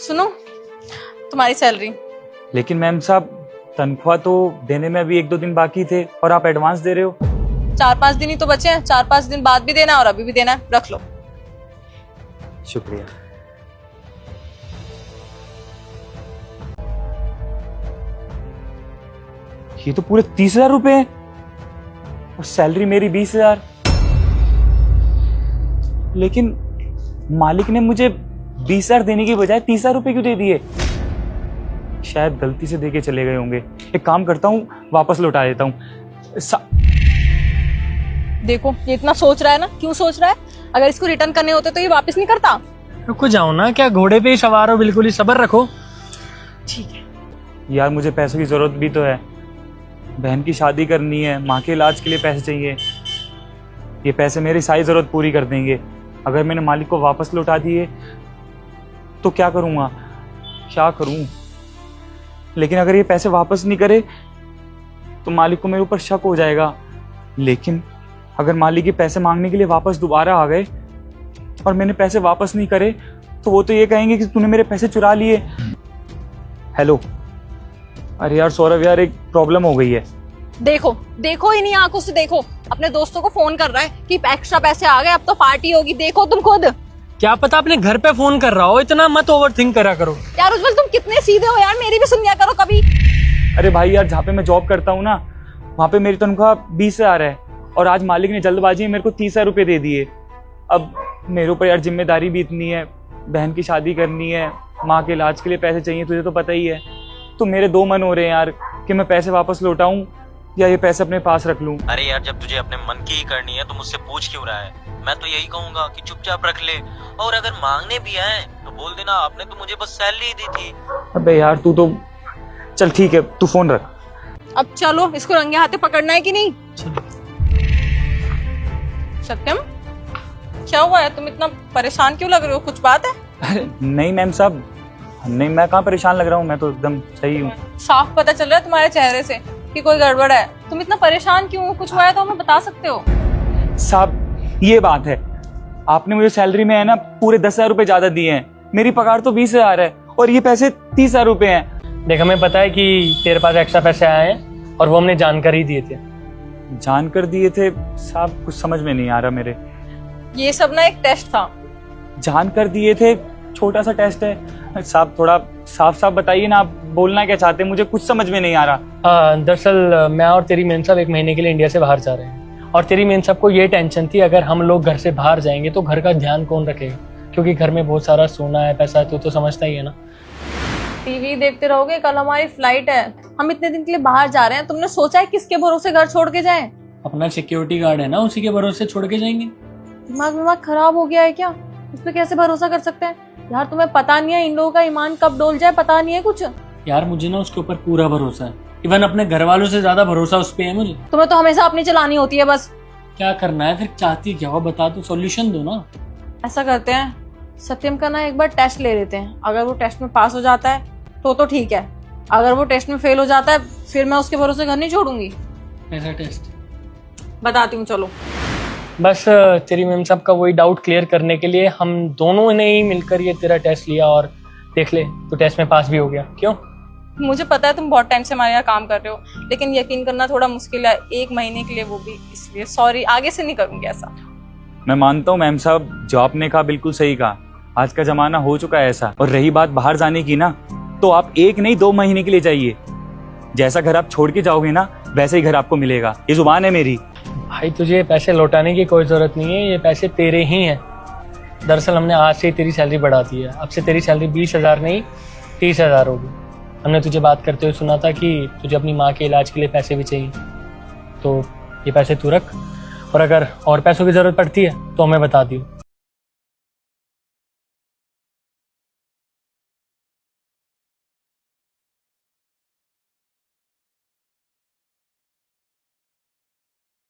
सुनो, तुम्हारी सैलरी। लेकिन मैम साहब, तनख्वाह तो देने में अभी 1-2 दिन बाकी थे और आप एडवांस दे रहे हो। 4-5 दिन ही तो बचे हैं, 4-5 दिन बाद भी देना और अभी भी देना है, रख लो। शुक्रिया। ये तो पूरे 30,000 रुपए हैं और सैलरी मेरी 20,000। लेकिन मालिक ने मुझे 20,000 देने की बजाय 30,000 रुपए क्यों दे दिए? शायद गलती से देके चले गए होंगे। एक काम करता हूँ, वापस लौटा देता हूँ। देखो, ये इतना सोच रहा है ना, क्यों सोच रहा है? अगर इसको रिटर्न करने होते तो ये वापस नहीं करता। रुको जाओ ना, क्या घोड़े पे ही सवार हो, बिल्कुल ही सब्र रखो। ठीक है यार, मुझे पैसों की जरूरत भी तो है। बहन की शादी करनी है, माँ के इलाज के लिए पैसे चाहिए। ये पैसे मेरी सारी जरूरत पूरी कर देंगे। अगर मैंने मालिक को वापस लौटा दिए तो क्या करूँगा, क्या करूँ? लेकिन अगर ये पैसे वापस नहीं करे तो मालिक को मेरे ऊपर शक हो जाएगा। लेकिन अगर मालिक ये पैसे मांगने के लिए वापस दोबारा आ गए और मैंने पैसे वापस नहीं करे तो वो तो ये कहेंगे कि तूने मेरे पैसे चुरा लिए। हेलो, अरे यार सौरभ यार, एक प्रॉब्लम हो गई है। देखो देखो, इन्हीं आंखों से देखो, अपने दोस्तों को फोन कर रहा है कि एक्स्ट्रा पैसे आ गए, अब तो पार्टी होगी। देखो तुम खुद। क्या पता अपने घर पे फोन कर रहा हो, इतना मत ओवर थिंक करा करो। यार उज्जवल, तुम कितने सीधे हो यार, मेरी भी सुनिया करो कभी। अरे भाई यार, जहाँ पे मैं जॉब करता हूँ ना, वहाँ पे मेरी तनख्वाह 20,000 है और आज मालिक ने जल्दबाजी में मेरे को 30,000 रुपये दे दिए। अब मेरे ऊपर यार जिम्मेदारी भी इतनी है, बहन की शादी करनी है, माँ के इलाज के लिए पैसे चाहिए, तुझे तो पता ही है। तो मेरे दो मन हो रहे हैं यार कि मैं पैसे वापस लौटाऊं या ये पैसे अपने पास रख लूं। अरे यार, जब तुझे अपने मन की ही करनी है तो मुझसे पूछ क्यों रहा है? मैं तो यही कहूंगा कि चुपचाप रख ले, और अगर मांगने भी आए तो बोल देना आपने तो मुझे बस सैलरी ही दी थी। अबे यार, तू तो चल ठीक है, तू फोन रख। अब चलो, इसको रंगे हाथे पकड़ना है कि नहीं? सत्यम, क्या हुआ है? तुम इतना परेशान क्यों लग रहे हो? कुछ बात है? अरे नहीं मैम साहब, नहीं, मैं कहाँ परेशान लग रहा हूँ, मैं तो एकदम सही हूँ। साफ पता चल रहा है तुम्हारे चेहरे से कि कोई गड़बड़ है। तुम इतना परेशान क्यों हो? कुछ हुआ है तो हमें बता सकते हो। साहब, ये बात है, आपने मुझे सैलरी में है ना पूरे 10,000 रुपए ज्यादा दिए हैं। मेरी पगार तो 20,000 है और ये पैसे 30,000 रुपए हैं। देख, हमें पता है कि तेरे पास एक्स्ट्रा पैसे आए हैं और वो हमने जानकारी दिए थे। जानकर दिए थे? साहब कुछ समझ में नहीं आ रहा मेरे। ये सब ना एक टेस्ट था। जानकर दिए थे? छोटा सा टेस्ट है साहब, थोड़ा साफ साफ बताइए ना, आप बोलना क्या चाहते हैं, मुझे कुछ समझ में नहीं आ रहा। दरअसल मैं और तेरी मेन साहब 1 महीने के लिए इंडिया से बाहर जा रहे हैं और तेरी मेन साहब को ये टेंशन थी अगर हम लोग घर से बाहर जाएंगे तो घर का ध्यान कौन रखेगा, क्योंकि घर में बहुत सारा सोना है, पैसा है, तो समझता ही है ना। टीवी देखते रहोगे? कल हमारी फ्लाइट है, हम इतने दिन के लिए बाहर जा रहे हैं। तुमने सोचा है किसके भरोसे घर छोड़ के जाएं? अपना सिक्योरिटी गार्ड है ना, उसी के भरोसे छोड़ के जाएंगे। दिमाग खराब हो गया है क्या? उस पर कैसे भरोसा कर सकते हैं यार? तुम्हें पता नहीं है इन लोगों का ईमान कब डोल जाए, पता नहीं है कुछ। यार मुझे ना उसके ऊपर पूरा भरोसा है, इवन अपने घर वालों से ज्यादा भरोसा उस पे है मुझे। तुम्हें तो हमेशा अपनी चलानी होती है बस। क्या करना है फिर? चाहती क्या हो बता, तो सॉल्यूशन दो ना। ऐसा करते हैं, सत्यम का ना एक बार टेस्ट ले लेते हैं। अगर वो टेस्ट में पास हो जाता है तो ठीक है, अगर वो टेस्ट में फेल हो जाता है फिर मैं उसके भरोसे घर नहीं छोड़ूंगी। ऐसा टेस्ट बताती हूँ, चलो। बस तेरी मैम साहब का वही डाउट क्लियर करने के लिए हम दोनों ने ही मिलकर ये तेरा टेस्ट लिया और देख ले, तो टेस्ट में पास भी हो गया। क्यों? मुझे पता है तुम बहुत टाइम से हमारे यहाँ काम कर रहे हो, लेकिन यकीन करना थोड़ा मुश्किल है, 1 महीने के लिए, वो भी इसलिए सॉरी, आगे से नहीं करूंगी ऐसा। मैं मानता हूँ मैम साहब, जो आपने कहा बिल्कुल सही कहा। आज का जमाना हो चुका है ऐसा। और रही बात बाहर जाने की ना, तो आप 1 नहीं 2 महीने के लिए जाइए। जैसा घर आप छोड़ के जाओगे ना, वैसे ही घर आपको मिलेगा। ये जुबान है मेरी। भाई तुझे पैसे लौटाने की कोई जरूरत नहीं है, ये पैसे तेरे ही हैं। दरअसल हमने आज से ही तेरी सैलरी बढ़ा दी है, अब से तेरी सैलरी 20,000 नहीं 30,000 होगी। हमने तुझे बात करते हुए सुना था कि तुझे अपनी माँ के इलाज के लिए पैसे भी चाहिए, तो ये पैसे तू रख, और अगर और पैसों की जरूरत पड़ती है तो हमें बता दियो।